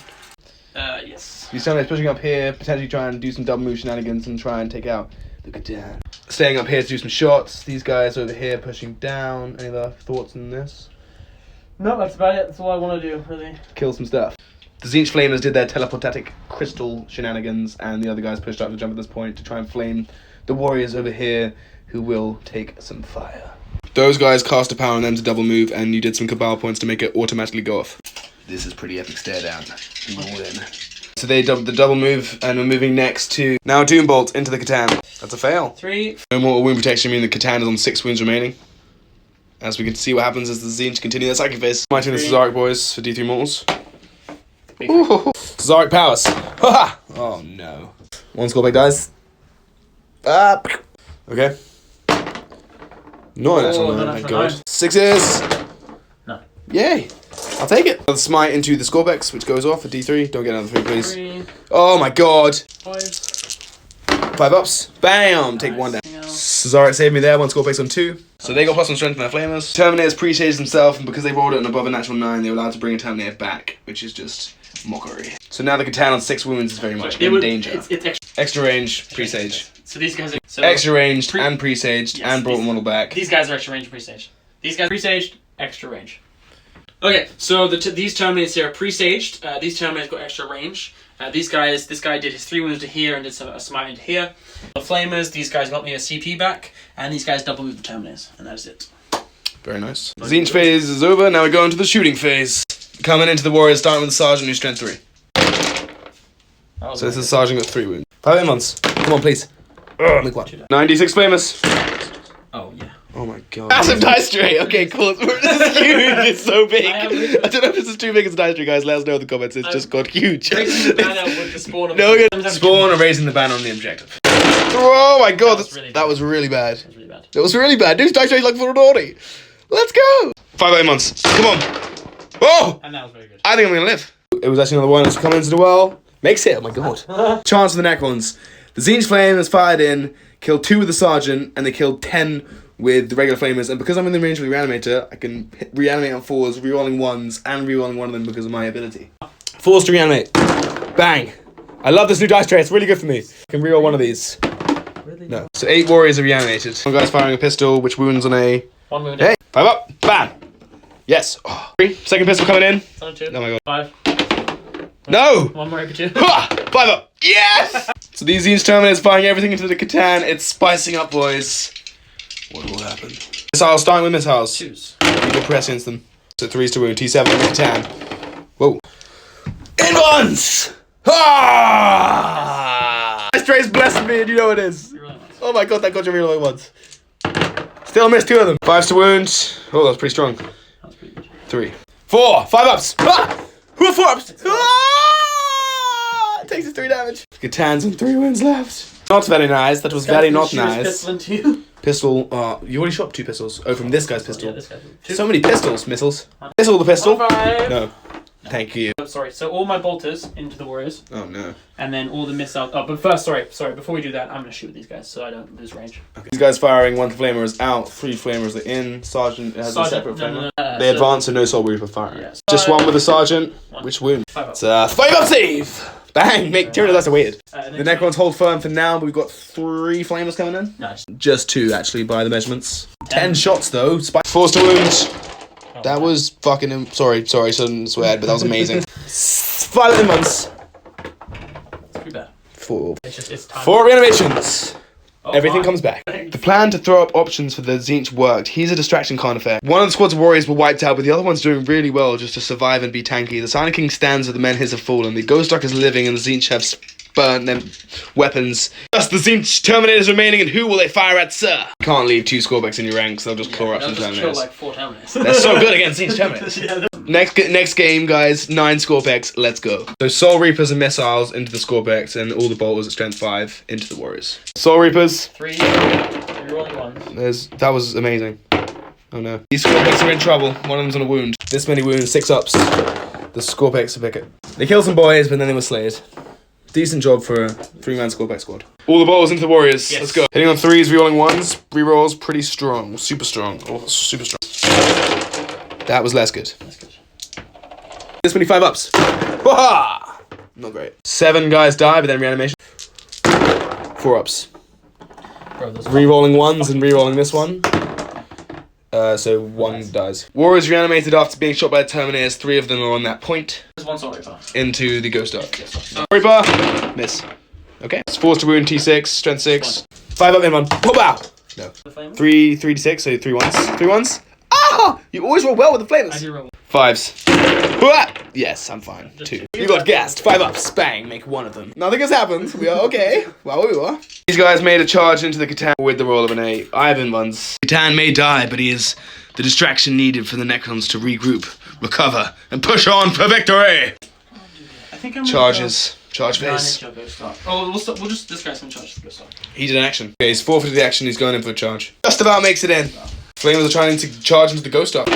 Yes. These Terminators pushing up here, potentially try and do some double move shenanigans and try and take out the Catan. Staying up here to do some shots. These guys over here pushing down. Any other thoughts on this? No, that's about it. That's all I want to do, really. Kill some stuff. The Tzeentch Flamers did their teleportatic crystal shenanigans, and the other guys pushed up to jump at this point to try and flame the warriors over here, who will take some fire. Those guys cast a power on them to double move, and you did some Cabal points to make it automatically go off. This is pretty epic stare down. All in. So they dubbed the double move, and we're moving next to now Doombolt into the Catan. That's a fail. 3. No more wound protection, meaning the Catan is on 6 wounds remaining. As we can see what happens as the Tzeentch continue their psychic phase. Mighty the Subsribe boys for D3 mortals. Subsribe powers. Ha! Oh no. One Skullback dies. Okay. No, natural 9, my god. 6s! No. Yay! I'll take it. Another smite into the Scorbex, which goes off for D3. Don't get another 3, please. Oh my god. 5 ups. Bam! Nice. Take 1 down. Subsribe saved me there. 1 Scorbex on 2. So they got +1 strength in their flamers. Terminators pre-staged themselves, and because they rolled it an above a natural 9, they were allowed to bring a Terminator back, which is just mockery. So now the Catan on 6 wounds is very much in danger. It's extra range, pre-sage. So these guys are extra ranged and pre-saged and brought model back. These guys are extra range, pre-saged. These guys pre-saged, extra range. Okay, so these Terminators here are pre-saged. These Terminators got extra range. This guy did his 3 wounds to here and did a smite into here. The Flamers, these guys got me a CP back, and these guys double moved the Terminators, and that is it. Very nice. The Tzeentch phase is over, now we go into the shooting phase. Coming into the Warriors, starting with the Sergeant who's strength 3. So this is Sergeant got 3 wounds. 5 months. Come on, please. Make one. 96 Flamers. Oh, yeah. Oh my god. Massive dice tray! Okay, cool. This is huge. It's so big. I don't know if this is too big as a dice tray, guys. Let us know in the comments. It's just got huge. Raising the banner with the spawn. Spawn or raising the banner on the objective. Oh my god. That was really bad. That was really bad. This dice tray is like for naughty. Let's go. 5 months. Come on. Oh! And that was very good. I think I'm gonna live. It was actually another one that's coming into the well. Makes it. Oh my god. Chance of the Necrons. The Tzeentch flame has fired in, killed 2 with the Sergeant, and they killed 10 with the regular Flamers. And because I'm in the range of the Reanimator, I can reanimate on 4s, rerolling 1s, and rerolling one of them because of my ability. 4s to reanimate. Bang. I love this new dice tray. It's really good for me. I can reroll one of these. Really? No. So 8 warriors are reanimated. One guy's firing a pistol, which wounds on a... 1 wound. Hey, 5 up. Bam. Yes. Oh. 3. Second pistol coming in. 2. Oh my god. 5. No! 1 more, 2. 5 up. Yes! So these Tzeentch Terminators firing everything into the Catan. It's spicing up, boys. What will happen? Missiles, starting with missiles. 2s. You can press against them. So 3s to wound. T7 on the Catan. Whoa. In ones! Ah! This tray's blessed me, and you know it is. Oh my god, that got you real once. Still missed 2 of them. 5s to wound. Oh, that's pretty strong. That's pretty good. 3. 4. 5 ups. Ah! Who are 4 ups? Ah! It takes us 3 damage. Catan's on 3 wounds left. Not very nice. That was very not nice. Pistol. You already shot 2 pistols. Oh, from this guy's pistol. Yeah, this guy's 2. So many pistols, missiles. Missile the pistol. 5. No. Thank you. Oh, sorry. So all my bolters into the warriors. Oh no. And then all the missiles. Oh, but first, sorry. Before we do that, I'm gonna shoot these guys so I don't lose range. Okay. These guys firing. 1 flamer is out. 3 flamers are in. Sergeant has a separate flamer. They advance, so no Soul Reaper firing. Yeah, just 1 with the Sergeant. Which wound? 5 up. It's a 5 up save. Bang! Make Tyrannosaurus that's waited. The Necrons hold firm for now, but we've got 3 flamers coming in. Nice. Just 2 actually by the measurements. 10 shots though. 4s to wound. That was fucking... Sorry, shouldn't swear, but that was amazing. 5 months. That's pretty bad. 4. It's time. 4 reanimations. Oh, everything comes back. The plan to throw up options for the Tzeentch worked. He's a distraction kind of affair. One of the squad's warriors were wiped out, but the other one's doing really well just to survive and be tanky. The Silent King stands with the men his have fallen. The Ghost Dark is living, and the Tzeentch have burnt them weapons. Just the Tzeentch Terminators remaining, and who will they fire at, sir? You can't leave 2 Scorbex in your ranks. They'll just claw up some Terminators. Kill like 4 Terminators. They're so good against Tzeentch Terminators. Next game, guys. 9 Scorbex. Let's go. So Soul Reapers and missiles into the Scorbex, and all the bolters at strength 5 into the warriors. Soul Reapers. 3 rolling 1s. That was amazing. Oh no. These Scorbex are in trouble. One of them's on a wound. This many wounds, 6 ups. The Scorbex are pick it. They killed some boys, but then they were slayed. Decent job for a 3-man Scorbex squad. All the balls into the warriors. Yes. Let's go. Hitting on 3s, rerolling 1s. Rerolls pretty strong. Super strong. Oh, super strong. That was less good. That's good. This many 5 ups. Waha! Not great. 7 guys die, but then reanimation. 4 ups. Rerolling 1s and rerolling this one. So 1 dies. Warriors reanimated after being shot by the Terminators. 3 of them are on that point. There's 1 Soul Reaper. Into the Ghost Dark. Soul Reaper. Miss. Okay. It's 4s to wound, T6, strength 6. 5 up in 1. Oh, wow! No. 3 to 6, so 3 ones. 3 ones. Ah! You always roll well with the flamers. I do roll. 5s. Yes, I'm fine. 2. You got gassed. 5 ups. Bang. Make 1 of them. Nothing has happened. We are okay. Well, we were. These guys made a charge into the Catan with the roll of an 8. Ivan runs. Catan may die, but he is the distraction needed for the Necrons to regroup, recover, and push on for victory. I think I'm Charges. Charge phase. Oh, we'll just discuss some charges. He did an action. Okay, he's forfeited the action. He's going in for a charge. Just about makes it in. Flamers are trying to charge into the Ghost Ark.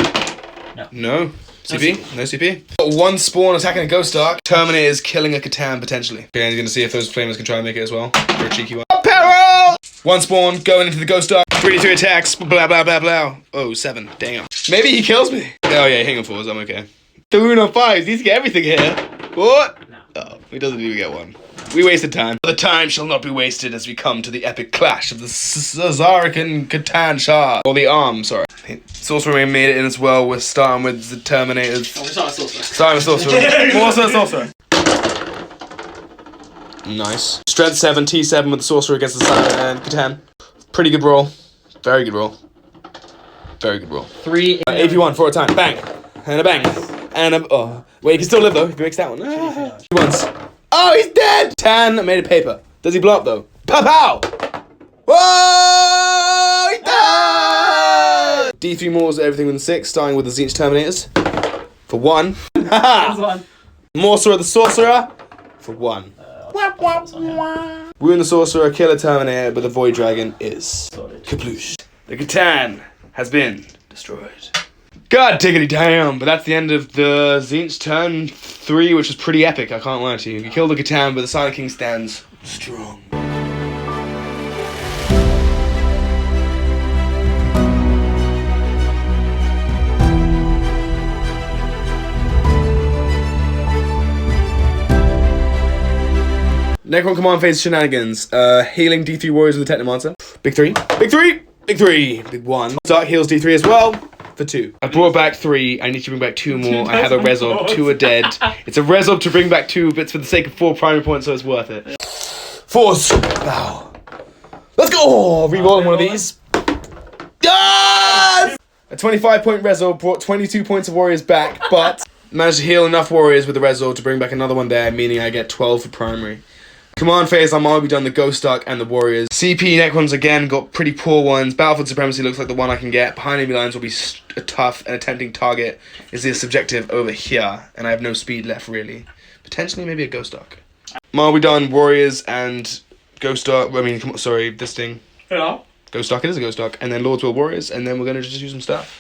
No. CP? No CP. Got 1 spawn attacking a Ghost Ark. Terminator is killing a Catan potentially. Okay, and he's going to see if those Flamers can try and make it as well. For a cheeky one. Peril! 1 spawn going into the Ghost Ark. 3 attacks. Blah, blah, blah, blah. Oh, 7. Damn. Maybe he kills me. Oh, yeah, hang on 4s. I'm okay. 2 on 5s. He's get everything here. What? Oh, he doesn't even get 1. We wasted time. The time shall not be wasted as we come to the epic clash of the Zarek and Catan Shah. Or the Arm, sorry. Sorcerer made it in as well. We're starting with the Terminators. Oh, we're starting with Sorcerer. Starting with Sorcerer. Nice. Strength 7, T7 with the Sorcerer against the Silent and Catan. Pretty good roll. Very good roll. Very good roll. 3 AP1 for a time. Bang. And a bang. And a... Oh. Wait, he can still live though. He makes that one. Once. Oh, he's dead! Tan made a paper. Does he blow up though? Pow pow! Whoa! He died! D3 Moors everything within 6, starting with the Tzeentch Terminators. For 1. Haha! Morsor of the Sorcerer. For 1. Wound the Sorcerer, kill a Terminator, but the Void Dragon is kaploosh. The Catan has been destroyed. God diggity damn, but that's the end of the Tzeentch turn 3, which was pretty epic, I can't lie to you. You killed the Catan, but the Silent King stands strong. Necron command phase shenanigans. Healing D3 warriors with the Technomancer. Big 3. Big 3! Big 3! Big 1. Dark heals D3 as well. For 2. I brought back 3. I need to bring back 2 more. I have a Resolve. 2 are dead. It's a Resolve to bring back 2, but it's for the sake of 4 primary points, so it's worth it. 4s. Wow. Let's go! Rerolling one of these. Yes! A 25-point Resolve brought 22 points of warriors back, but managed to heal enough warriors with the Resolve to bring back another one there, meaning I get 12 for primary. Command phase, I'm already done the Ghost Ark and the Warriors. CP Necrons again got pretty poor ones. Battlefield Supremacy looks like the one I can get. Behind enemy lines will be a tough and a tempting target. Is the subjective over here, and I have no speed left really. Potentially maybe a Ghost Ark. Are we done? Warriors and Ghost Ark. Sorry, this thing. Yeah. Ghost Ark. It is a Ghost Ark, and then Lord's Will Warriors, and then we're gonna just use some stuff.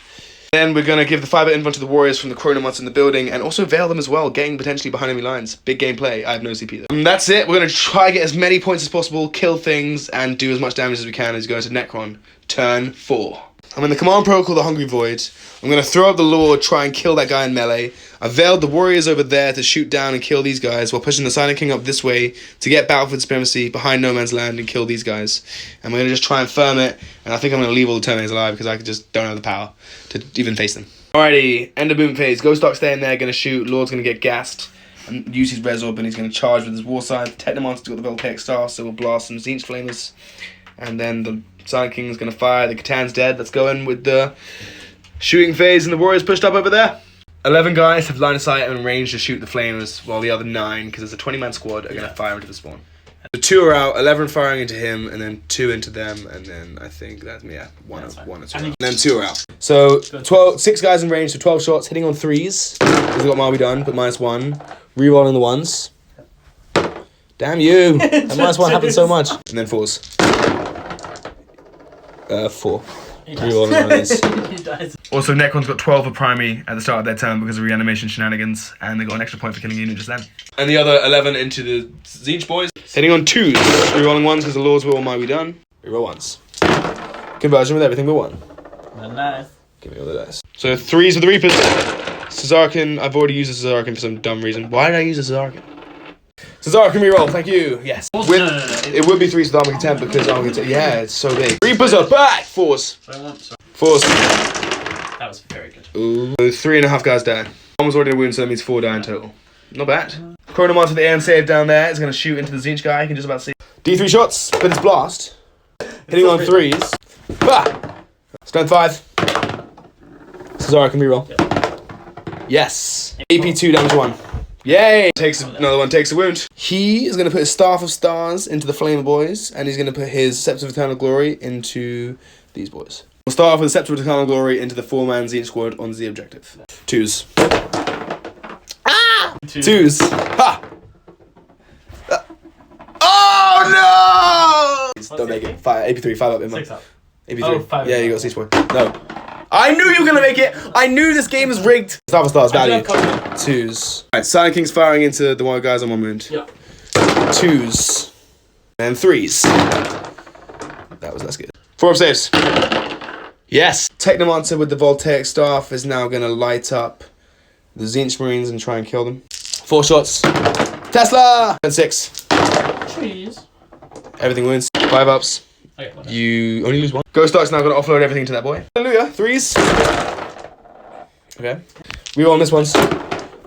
Then we're going to give the fiber invuln to the warriors from the Chronomonths in the building and also veil them as well, getting potentially behind enemy lines. Big gameplay. I have no CP though. And that's it. We're going to try to get as many points as possible, kill things, and do as much damage as we can as we go into Necron. Turn 4. I'm in the command protocol, the Hungry Void. I'm going to throw up the Lord, try and kill that guy in melee. I veiled the warriors over there to shoot down and kill these guys while pushing the Silent King up this way to get Battlefield Supremacy behind No Man's Land and kill these guys. And we're going to just try and firm it. And I think I'm going to leave all the Terminators alive because I just don't have the power to even face them. Alrighty, end of movement phase. Ghost Ark staying there, going to shoot. Lord's going to get gassed and use his Resorb, and he's going to charge with his War Scythe. Technomancer's got the Voltaic Star, so we'll blast some Tzeentch Flamers. And then the Silent King's going to fire. The Catan's dead. Let's go in with the shooting phase, and the Warriors pushed up over there. 11 guys have line of sight and range to shoot the Flamers, while the other 9, because it's a 20-man squad, are going to fire into the spawn. The 2 are out, 11 firing into him, and then 2 into them, and then I think that's, yeah, one or 2 out. And then 2 are out. So 6 guys in range, so 12 shots, hitting on 3s. Because we've got Marby done, but -1. Rerolling the 1s. Damn you! That -1 happens so much. And then 4s. 4. Rerolling one of these. He dies. Also, Necron's got 12 for primary at the start of their turn because of reanimation shenanigans, and they got an extra point for killing a unit just then. And the other 11 into the Tzeentch boys. Hitting on 2s. Rerolling 1s because the Lord's Will might be done. Reroll 1s. Conversion with everything but 1. Nice. Give me all the dice. So 3s with the Reapers. Cesarkin. I've already used a Cesarkin for some dumb reason. Why did I use a Cesarkin? Cesarkin reroll. Thank you. Yes. No. It would be 3s with Armor Contempt because Armor Contempt. Yeah, it's so big. Reapers are back. 4s. 4s. That was very good. Ooh. 3.5 guys down. One was already in a wound, so that means 4 down total. Not bad. Chronomonster with the air and save down there is going to shoot into the Tzeentch guy. You can just about see. D3 shots, but it's blast. Hitting on 3s. Bah! Strength 5. Cesar can reroll. Yes. AP2 damage 1. Yay! Takes another one, takes a wound. He is going to put his Staff of Stars into the Flamer boys, and he's going to put his Scepter of Eternal Glory into these boys. We'll start off with the Scepter of Eternal Glory into the 4-man Zenith squad on the objective. 2s. Ah! 2s. Ha! Oh no! Don't make it. AP3, 5 up, Emma. 6 up. AP3. Oh, 5 yeah, up. you got C-Sport. No. I knew you were going to make it! I knew this game is rigged! Staff of Stars, value. 2s. Alright, Silent King's firing into the white guys on 1 wound. Yeah. 2s. And 3s. That was less good. 4 up saves. Yes! Technomancer with the Voltaic Staff is now going to light up the Zenith Marines and try and kill them. 4 shots. Tesla! And 6. Trees. Everything wins. 5 ups. Okay, You only lose 1. Ghost Dark's now going to offload everything to that boy. Hallelujah. 3s. Okay. We all miss ones.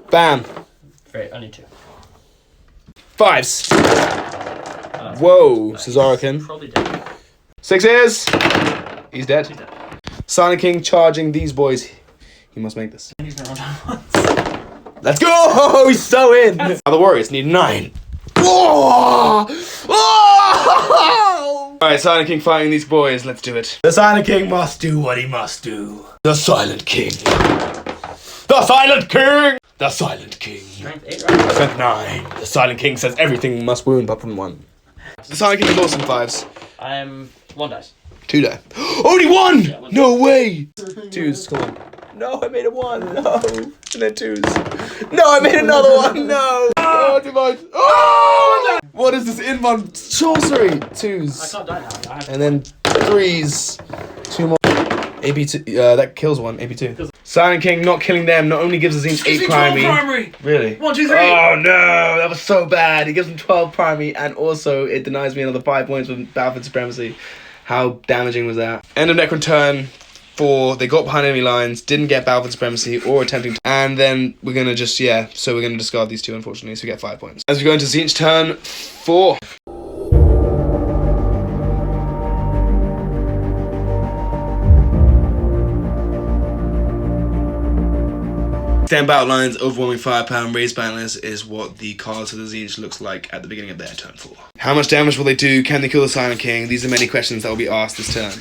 Bam. Great, only 2. 5s. Whoa. Cesarican. Probably dead. 6s. He's dead. He's dead. Silent King charging these boys. He must make this. He's gonna run down once. Let's go! He's so in! Now the Warriors need 9. Oh! Oh! Alright, Silent King fighting these boys. Let's do it. The Silent King must do what he must do. The Silent King. The Silent King! The Silent King. Strength 8, right? Strength 9. The Silent King says everything must wound but from 1. The Silent King is also 5s. I'm 1 dice. 2 die. Only 1! Yeah, 1. No way! 2s, come on. No, I made a 1. No. And then 2s. No, I made another 1. No. Oh, divine. Oh! What is this invuln sorcery? 2s. I can't die now. I have And then 3s. 2 more. AP2. That kills 1. AP2. Silent King not killing them not only gives us each 8 primary. Really? 1, 2, 3. Oh no, that was so bad. He gives them 12 primary and also it denies me another 5 points with Battlefield Supremacy. How damaging was that? End of Necron turn 4. They got behind enemy lines, didn't get Battlefield Supremacy or attempting to. And then we're going to just, so we're going to discard these 2 unfortunately, so we get 5 points. As we go into Zenith's turn 4. Stand battle lines, overwhelming firepower, and raised banners is what the cards of the Zenith looks like at the beginning of their turn 4. How much damage will they do? Can they kill the Silent King? These are many questions that will be asked this turn.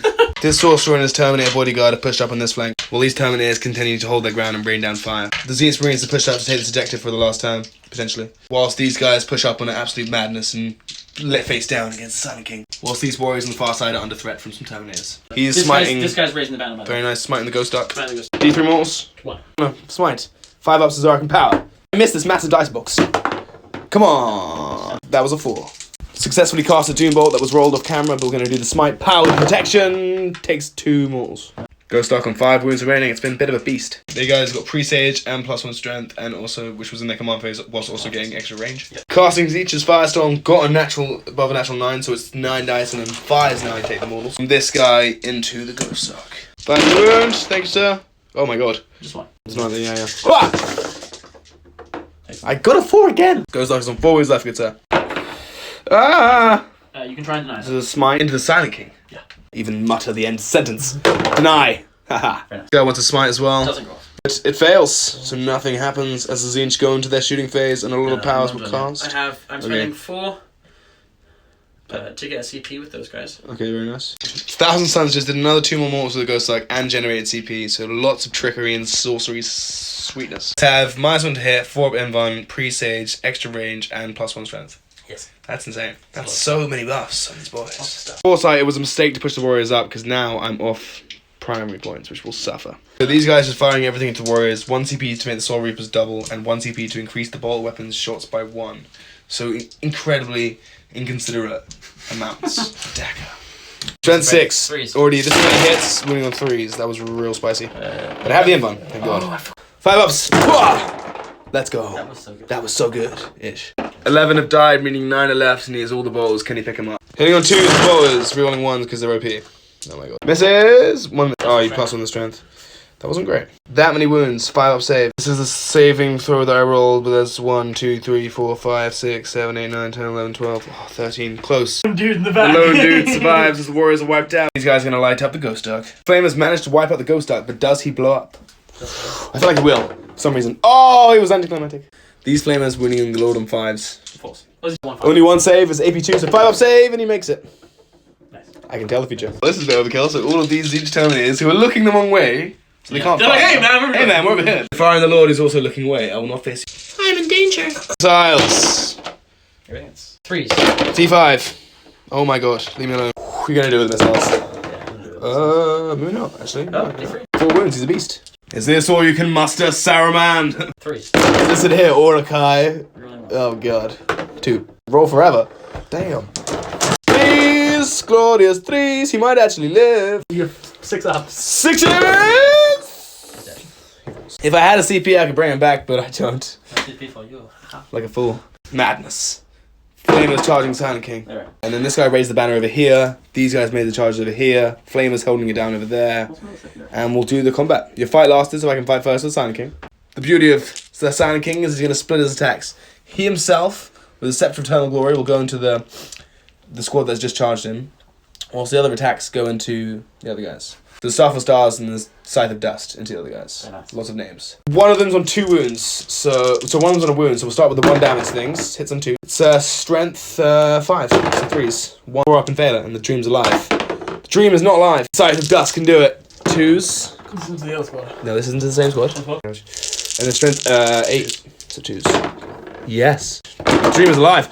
This Sorcerer and his Terminator bodyguard are pushed up on this flank, while these Terminators continue to hold their ground and rain down fire. The Zenith Marines are pushed up to take this objective for the last turn, potentially. Whilst these guys push up on an absolute madness and let face down against the Silent King. Whilst these warriors on the far side are under threat from some Terminators. He's smiting. This guy's raising the banner, by the way. Very nice, smiting the Ghost Duck. Smiting the Ghost D3 mortals. 1. No, smite. 5 ups to Zarkin power. I missed this massive dice box. Come on. That was a 4. Successfully cast a Doom Bolt that was rolled off camera, but we're going to do the smite. Power protection. Takes 2 mortals. Ghost Duck on 5 wounds remaining. It's been a bit of a beast. They guys got Presage and +1 strength, and also, which was in their command phase, whilst also getting extra range. Yep. Casting Zeech's Firestorm got above a natural 9, so it's 9 dice and then 5s now I take the mortals. From this guy into the Ghost Duck. 5 wounds. Thank you, sir. Oh my god. Just 1. It's not yeah. Ah! I got a 4 again! Ghost Duck is on 4 wounds left, good sir. Ah! You can try and deny This is a smite into the Silent King. Yeah. Even mutter the end sentence. Deny. Haha. Guy wants to smite as well. Doesn't go. It fails, so nothing happens as the Zenith go into their shooting phase and a lot of powers will cast. I'm spending 4 to get a CP with those guys. Okay, very nice. Thousand Suns just did another 2 more mortals with the Ghost Duck and generated CP, so lots of trickery and sorcery sweetness. To have -1 to hit, 4 up invuln, presage, extra range, and +1 strength. Yes. That's insane. That's so many buffs on these boys. Foresight, it was a mistake to push the Warriors up because now I'm off primary points, which will suffer. So these guys are firing everything into Warriors. 1 CP to make the Soul Reapers double, and 1 CP to increase the bolt weapons shots by 1. So incredibly inconsiderate amounts. Dagger. Strength 6. Threes. Already this many hits, winning on 3s. That was real spicy. But I have the invuln. Thank God. 5 ups. Let's go. That was so good. That was so good-ish. 11 have died, meaning 9 are left, and he has all the balls. Can he pick them up? Hitting on 2s, bowlers, rerolling 1s because they're OP. Oh my god. Misses! 1. Oh, you +1 the strength. That wasn't great. That many wounds, 5 up save. This is a saving throw that I rolled, but that's 1, 2, 3, 4, 5, 6, 7, 8, 9, 10, 11, 12, 13. Close. Dude in the back. The lone dude survives as the Warriors are wiped out. These guys are going to light up the Ghost Duck. Flame has managed to wipe out the Ghost Duck, but does he blow up? I feel like he will. For some reason. Oh, it was anticlimactic. These flamers winning the Lord on 5s. False. Only one save is AP2, so 5-up save, and he makes it. Nice. I can tell the future. This is the overkill, so all of these Siege Terminators who are looking the wrong way, so they can't They're like, hey man, we're over here. Firing the Lord is also looking away. I will not face you. I'm in danger. Missiles. Everything's 3s. T5. Oh my gosh, leave me alone. What are you gonna do with missiles? Maybe not, actually. Oh, different. 4 wounds, he's a beast. Is this all you can muster, Saruman? 3s. Is this it here, Orakai? Oh god. 2. Roll forever. Damn. 3s! Glorious 3s! He might actually live. You're 6 up. 6 If I had a CP, I could bring him back, but I don't. CP for you. Like a fool. Madness. Flamers charging Silent King. Alright. And then this guy raised the banner over here. These guys made the charges over here. Flamers holding it down over there. And we'll do the combat. Your fight lasted, so I can fight first with Silent King. The beauty of the Silent King is he's going to split his attacks. He himself, with the Scepter of Eternal Glory, will go into the squad that's just charged him. Whilst the other attacks go into the other guys. The Staff of Stars and the Scythe of Dust into the other guys. Nice. Lots of names. One of them's on 2 wounds. So one of them's on a wound, so we'll start with the 1 damage things. Hits on 2. It's strength 5, so 3s. 1 more up and failure, and the Dream's alive. The Dream is not alive. Scythe of Dust can do it. 2s. This isn't the other squad. No, this isn't the same squad. And then strength 8, so 2s. Yes. The Dream is alive.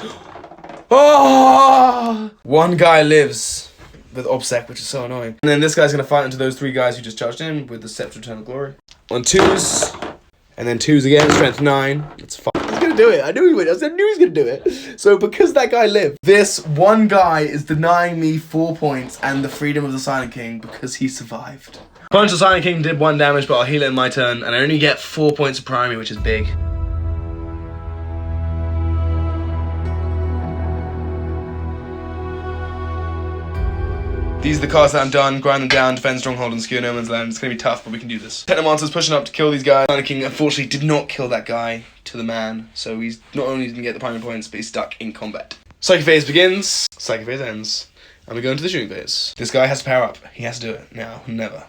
Oh! 1 guy lives with Obsec, which is so annoying. And then this guy's going to fight into those 3 guys who just charged in with the Scepter of Eternal Glory. On 2s, and then 2s again, strength 9. It's fine. He's going to do it. I knew he would. I knew he was going to do it. So because that guy lived, this 1 guy is denying me 4 points and the freedom of the Silent King because he survived. Punch the Silent King did 1 damage, but I'll heal it in my turn, and I only get 4 points of primary, which is big. These are the cards that I'm done. Grind them down, defend Stronghold and secure No Man's Land. It's going to be tough, but we can do this. Technomancer's pushing up to kill these guys. Silent King unfortunately did not kill that guy to the man, so he's not only didn't get the primary points, but he's stuck in combat. Psychic phase begins, psychic phase ends, and we go into the shooting phase. This guy has to power up. He has to do it now, never.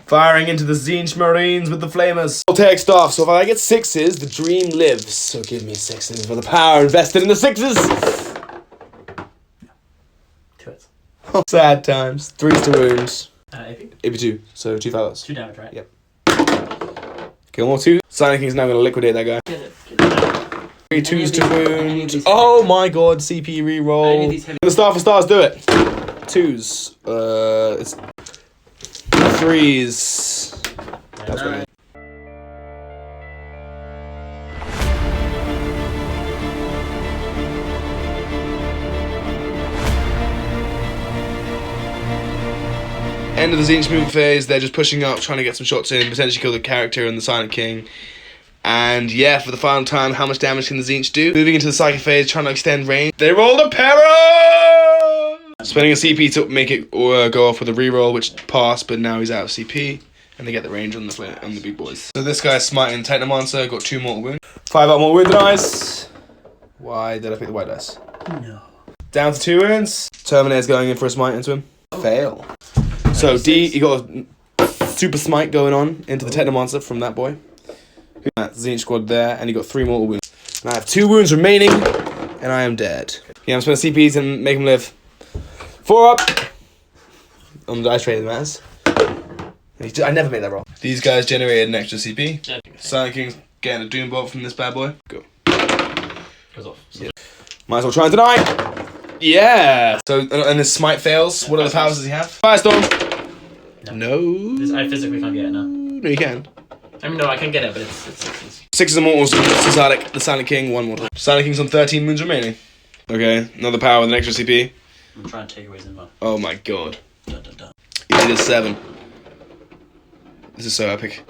Firing into the Tzeentch Marines with the Flamers. Voltaic Staff, so if I get 6s, the Dream lives. So give me 6s for the power invested in the 6s! Oh, sad times. 3s to wounds. AP? AP2, so 2 fellows. 2 damage, right? Yep. Kill more 2. Silent King's now going to liquidate that guy. Get it. 3 2s to wound. Oh my god, CP reroll. The Staff of Stars do it. 2s. It's 3s. That's great. End of the Tzeentch movement phase, they're just pushing up, trying to get some shots in, potentially kill the character and the Silent King. And yeah, for the final time, how much damage can the Tzeentch do? Moving into the Psychic phase, trying to extend range. They rolled a para! Spending a CP to make it go off with a reroll, which passed, but now he's out of CP. And they get the range on the big boys. So this guy's smiting Technomancer, got 2 mortal wounds. 5 up more wound dice. Why did I pick the white dice? No. Down to 2 wounds. Terminator's going in for a smite into him. Fail. So D, you got a super smite going on into the Technomancer from that boy. That Tzeentch squad there, and you got 3 mortal wounds. And I have 2 wounds remaining, and I am dead. Yeah, I'm spending CPs and make him live. 4 up on the dice tray, as. I never made that roll. These guys generated an extra CP. Silent King's getting a Doom Bolt from this bad boy. Go. Goes off. Yeah. Might as well try and deny. Yeah. So and his smite fails. What other powers does he have? Firestorm. No. I physically can't get it now. No, you can. I mean, no, I can get it, but it's 6 immortals. The Silent King, 1 mortal. Silent King's on 13 moons remaining. Okay, another power with an extra CP. I'm trying to take away Zinva. Oh my god. Dun, dun, dun. He did 7. This is so epic.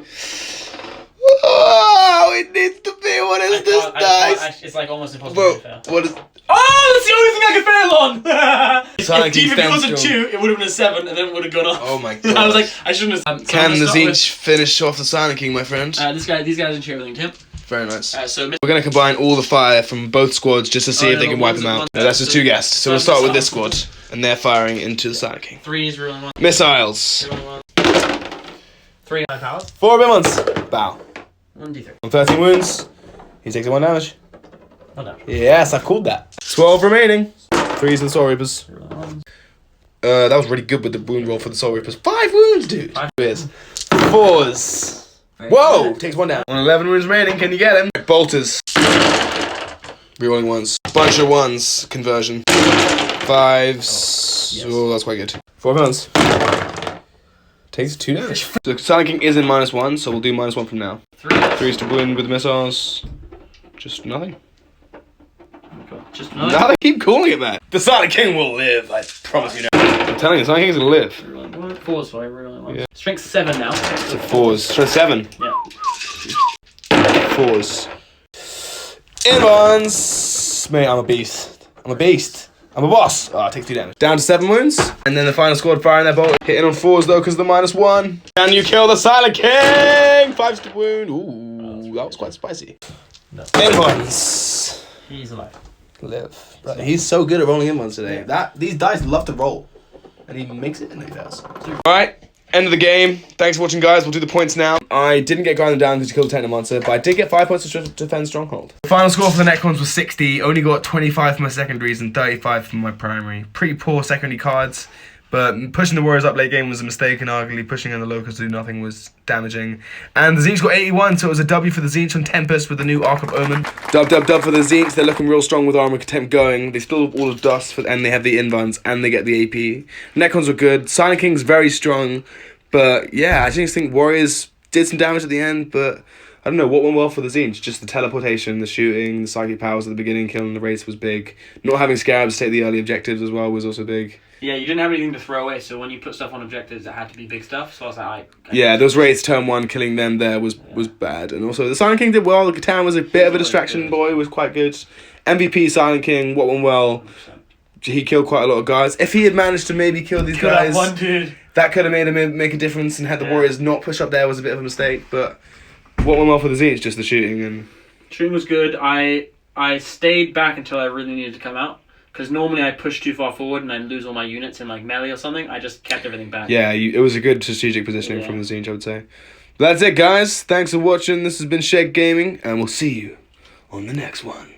Oh, it needs to be. What is this dice? It's like almost impossible to fail. What is? Oh, that's the only thing I can fail on! Silent King If it wasn't 2, it would have been a 7, and then it would have gone off. Oh my god. I was like, I shouldn't have. Can the Tzeentch finish off the Silent King, my friend? These guys didn't share everything to him. Very nice. So we're going to combine all the fire from both squads just to see if they can wipe them out. No, that's just 2 guests. So we'll start with this squad, and they're firing into the Silent King. 3's ruling 1. Missiles. 3 high powers. 4 big ones. Bow. 1d3. On 13 wounds, he takes 1 damage. Oh no. Yes, I called that. 12 remaining. 3s to the Soul Reapers. That was really good with the wound roll for the Soul Reapers. 5 wounds, dude. 5 wounds. 4s. Whoa! Takes 1 down. On 11 wounds remaining, can you get him? Bolters. Rerolling 1s. Bunch of 1s. Conversion. 5s. Oh, that's quite good. 4 wounds. Takes 2 damage. So Silent King is in -1, so we'll do -1 from now. 3s to wound with the missiles. Just nothing. Just another. Now they keep calling it that. The Silent King will live, I promise you now. I'm telling you, the Silent King's gonna live. 4s, sorry, really. Yeah. Strength 7 now. So 4s. Strength 7. Yeah. 4s. Invons! Mate, I'm a beast. I'm a beast. I'm a boss. Oh, it takes 2 damage. Down to 7 wounds. And then the final squad firing their bolt. Hitting on 4s though, because of the -1. Can you kill the Silent King? 5s to wound. Ooh, that was quite spicy. No. Invons. He's alive. Live. Right, he's so good at rolling Invons today. These dice love to roll. And he makes it, and he does. Alright, end of the game. Thanks for watching, guys. We'll do the points now. I didn't get Grinder down because he killed Techno Monster, but I did get 5 points to defend Stronghold. The final score for the Necrons was 60. Only got 25 for my secondaries and 35 for my primary. Pretty poor secondary cards, but pushing the Warriors up late game was a mistake, and arguably pushing in the Locusts to do nothing was damaging. And the Tzeentch got 81, so it was a W for the Tzeentch on Tempest with the new Ark of Omen. Dub for the Tzeentch. They're looking real strong with Armor Contempt going. They still have all of Dust, and they have the Invons, and they get the AP. Necrons were good. Silent King's very strong, but yeah, I just think Warriors did some damage at the end, but I don't know what went well for the Tzeentch. Just the teleportation, the shooting, the psychic powers at the beginning, killing the race was big. Not having Scarabs take the early objectives as well was also big. Yeah, you didn't have anything to throw away, so when you put stuff on objectives, it had to be big stuff. So I was like, yeah, those raids turn 1, killing them there was bad. And also, the Silent King did well. The Catan was a bit of a distraction boy, was quite good. MVP Silent King, what went well? He killed quite a lot of guys. If he had managed to maybe kill these guys, one dude. That could have made him make a difference, and had the Warriors not push up there was a bit of a mistake. But what went well for the Tzeentch, just the shooting. And shooting was good. I stayed back until I really needed to come out. Because normally I push too far forward and I lose all my units in like melee or something. I just kept everything back. Yeah, it was a good strategic positioning from the Tzeentch, I would say. But that's it, guys. Thanks for watching. This has been Shed Gaming, and we'll see you on the next one.